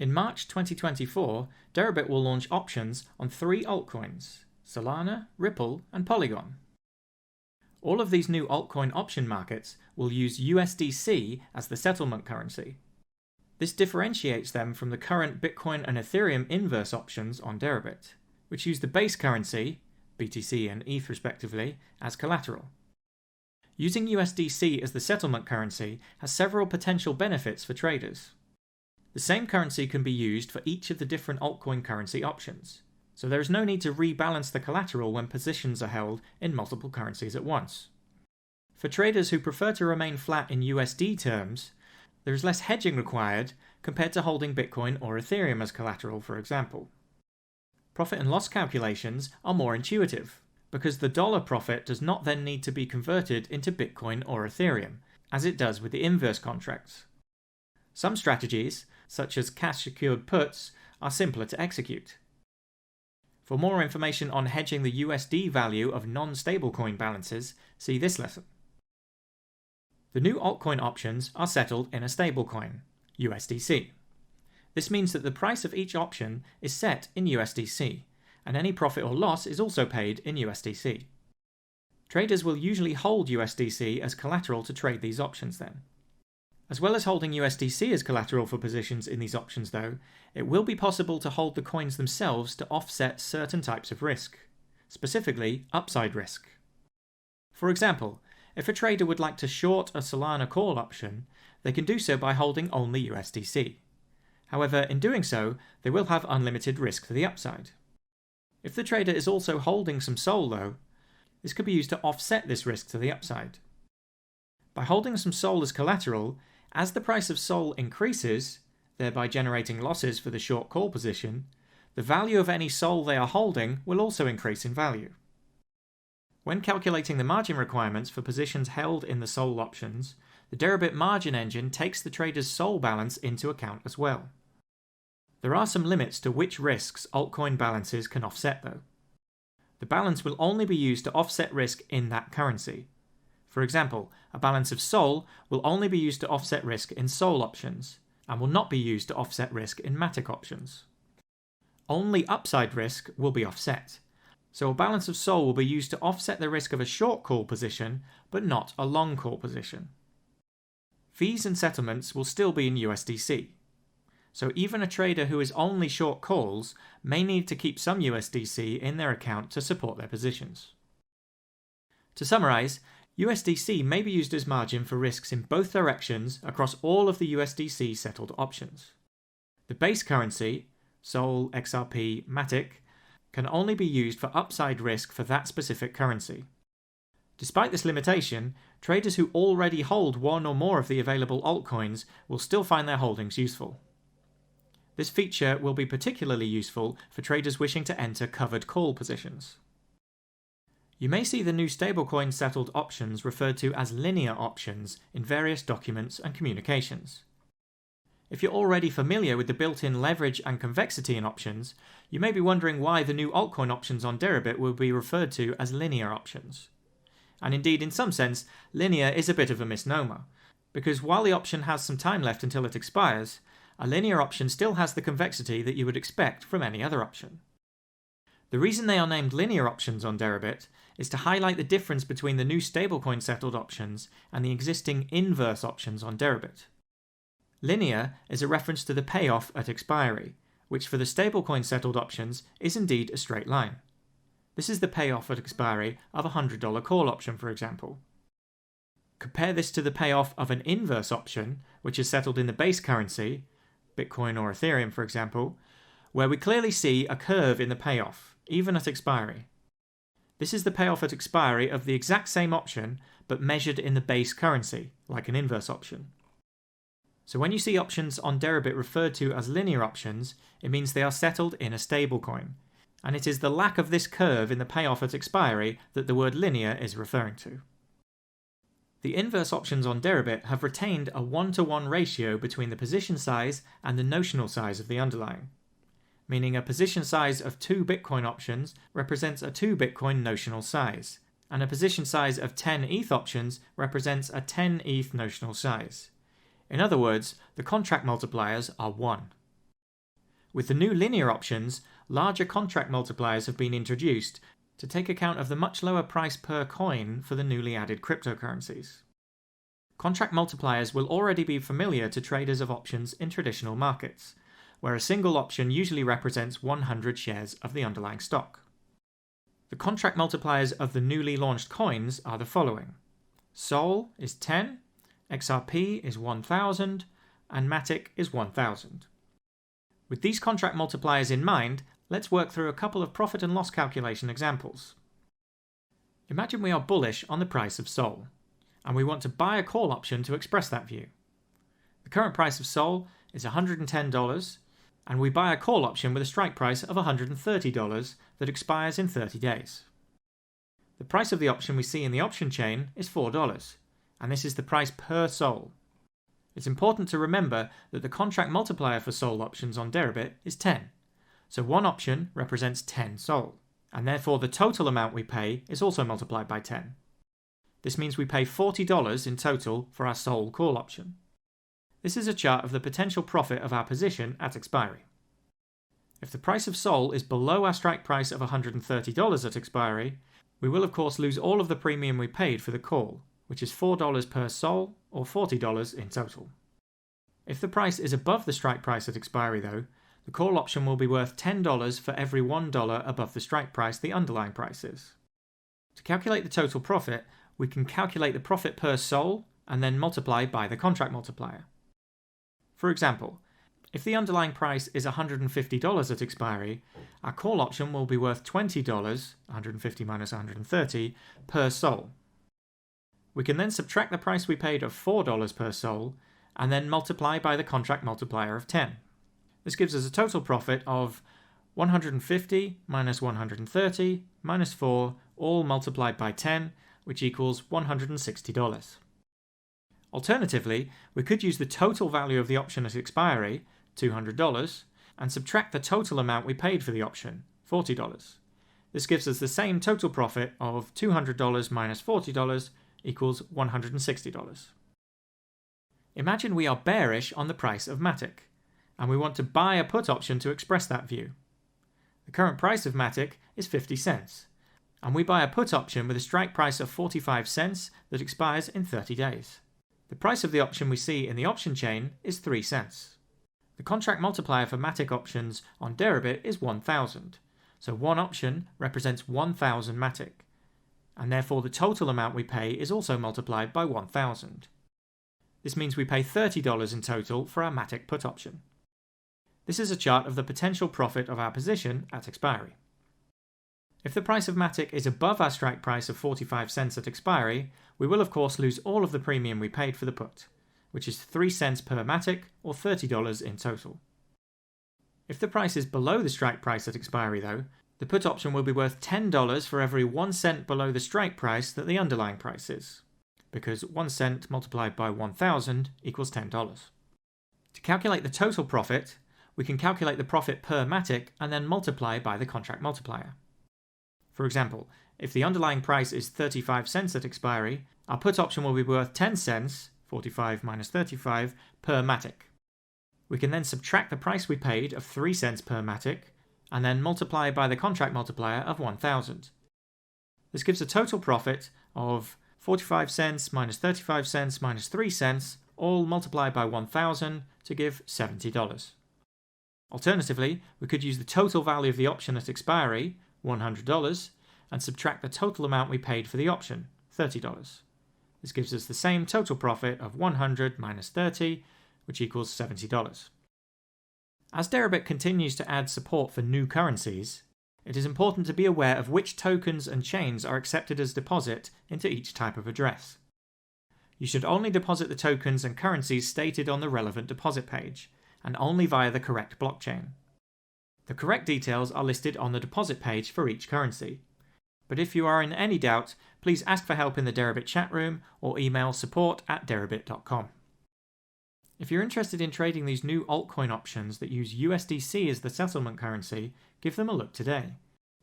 In March 2024, Deribit will launch options on 3 altcoins: Solana, Ripple, and Polygon. All of these new altcoin option markets will use USDC as the settlement currency. This differentiates them from the current Bitcoin and Ethereum inverse options on Deribit, which use the base currency, BTC and ETH respectively, as collateral. Using USDC as the settlement currency has several potential benefits for traders. The same currency can be used for each of the different altcoin currency options, so there is no need to rebalance the collateral when positions are held in multiple currencies at once. For traders who prefer to remain flat in USD terms, there is less hedging required compared to holding Bitcoin or Ethereum as collateral, for example. Profit and loss calculations are more intuitive, because the dollar profit does not then need to be converted into Bitcoin or Ethereum, as it does with the inverse contracts. Some strategies, such as cash-secured puts, are simpler to execute. For more information on hedging the USD value of non-stablecoin balances, see this lesson. The new altcoin options are settled in a stablecoin, USDC. This means that the price of each option is set in USDC, and any profit or loss is also paid in USDC. Traders will usually hold USDC as collateral to trade these options then. As well as holding USDC as collateral for positions in these options though, it will be possible to hold the coins themselves to offset certain types of risk, specifically upside risk. For example, if a trader would like to short a Solana call option, they can do so by holding only USDC. However, in doing so, they will have unlimited risk to the upside. If the trader is also holding some SOL though, this could be used to offset this risk to the upside. By holding some SOL as collateral, as the price of SOL increases, thereby generating losses for the short call position, the value of any SOL they are holding will also increase in value. When calculating the margin requirements for positions held in the SOL options, the Deribit margin engine takes the trader's SOL balance into account as well. There are some limits to which risks altcoin balances can offset though. The balance will only be used to offset risk in that currency. For example, a balance of SOL will only be used to offset risk in SOL options, and will not be used to offset risk in MATIC options. Only upside risk will be offset, so a balance of SOL will be used to offset the risk of a short call position, but not a long call position. Fees and settlements will still be in USDC, so even a trader who is only short calls may need to keep some USDC in their account to support their positions. To summarize, USDC may be used as margin for risks in both directions across all of the USDC settled options. The base currency, SOL, XRP, MATIC, can only be used for upside risk for that specific currency. Despite this limitation, traders who already hold one or more of the available altcoins will still find their holdings useful. This feature will be particularly useful for traders wishing to enter covered call positions. You may see the new stablecoin settled options referred to as linear options in various documents and communications. If you're already familiar with the built-in leverage and convexity in options, you may be wondering why the new altcoin options on Deribit will be referred to as linear options. And indeed, in some sense, linear is a bit of a misnomer, because while the option has some time left until it expires, a linear option still has the convexity that you would expect from any other option. The reason they are named linear options on Deribit is to highlight the difference between the new stablecoin settled options and the existing inverse options on Deribit. Linear is a reference to the payoff at expiry, which for the stablecoin settled options is indeed a straight line. This is the payoff at expiry of a $100 call option, for example. Compare this to the payoff of an inverse option, which is settled in the base currency, Bitcoin or Ethereum for example, where we clearly see a curve in the payoff, even at expiry. This is the payoff at expiry of the exact same option, but measured in the base currency, like an inverse option. So when you see options on Deribit referred to as linear options, it means they are settled in a stablecoin, and it is the lack of this curve in the payoff at expiry that the word linear is referring to. The inverse options on Deribit have retained a 1-to-1 ratio between the position size and the notional size of the underlying, meaning a position size of 2 Bitcoin options represents a 2 Bitcoin notional size, and a position size of 10 ETH options represents a 10 ETH notional size. In other words, the contract multipliers are 1. With the new linear options, larger contract multipliers have been introduced to take account of the much lower price per coin for the newly added cryptocurrencies. Contract multipliers will already be familiar to traders of options in traditional markets, where a single option usually represents 100 shares of the underlying stock. The contract multipliers of the newly launched coins are the following. Sol is 10, XRP is 1000, and MATIC is 1000. With these contract multipliers in mind, let's work through a couple of profit and loss calculation examples. Imagine we are bullish on the price of Sol, and we want to buy a call option to express that view. The current price of Sol is $110, and we buy a call option with a strike price of $130 that expires in 30 days. The price of the option we see in the option chain is $4, and this is the price per Sol. It's important to remember that the contract multiplier for Sol options on Deribit is 10, so one option represents 10 Sol, and therefore the total amount we pay is also multiplied by 10. This means we pay $40 in total for our Sol call option. This is a chart of the potential profit of our position at expiry. If the price of Sol is below our strike price of $130 at expiry, we will of course lose all of the premium we paid for the call, which is $4 per Sol, or $40 in total. If the price is above the strike price at expiry though, the call option will be worth $10 for every $1 above the strike price the underlying price is. To calculate the total profit, we can calculate the profit per Sol and then multiply by the contract multiplier. For example, if the underlying price is $150 at expiry, our call option will be worth $20, 150 minus 130, per Sol. We can then subtract the price we paid of $4 per Sol and then multiply by the contract multiplier of 10. This gives us a total profit of 150 minus 130 minus 4, all multiplied by 10, which equals $160. Alternatively, we could use the total value of the option at expiry, $200, and subtract the total amount we paid for the option, $40. This gives us the same total profit of $200 minus $40 equals $160. Imagine we are bearish on the price of MATIC, and we want to buy a put option to express that view. The current price of MATIC is 50 cents, and we buy a put option with a strike price of 45 cents that expires in 30 days. The price of the option we see in the option chain is 3 cents. The contract multiplier for MATIC options on Deribit is 1000, so one option represents 1000 MATIC, and therefore the total amount we pay is also multiplied by 1000. This means we pay $30 in total for our MATIC put option. This is a chart of the potential profit of our position at expiry. If the price of MATIC is above our strike price of 45 cents at expiry, we will of course lose all of the premium we paid for the put, which is 3 cents per MATIC or $30 in total. If the price is below the strike price at expiry though, the put option will be worth $10 for every 1 cent below the strike price that the underlying price is, because 1 cent multiplied by 1000 equals $10. To calculate the total profit, we can calculate the profit per MATIC and then multiply by the contract multiplier. For example, if the underlying price is 35 cents at expiry, our put option will be worth 10 cents, 45 minus 35, per MATIC. We can then subtract the price we paid of 3 cents per MATIC and then multiply by the contract multiplier of 1000. This gives a total profit of 45 cents minus 35 cents minus 3 cents, all multiplied by 1000 to give $70. Alternatively, we could use the total value of the option at expiry, $100, and subtract the total amount we paid for the option, $30. This gives us the same total profit of 100 minus 30, which equals $70. As Deribit continues to add support for new currencies, it is important to be aware of which tokens and chains are accepted as deposit into each type of address. You should only deposit the tokens and currencies stated on the relevant deposit page, and only via the correct blockchain. The correct details are listed on the deposit page for each currency. But if you are in any doubt, please ask for help in the Deribit chat room or email support@deribit.com. If you're interested in trading these new altcoin options that use USDC as the settlement currency, give them a look today.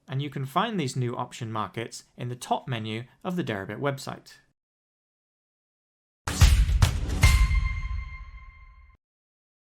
And you can find these new option markets in the top menu of the Deribit website.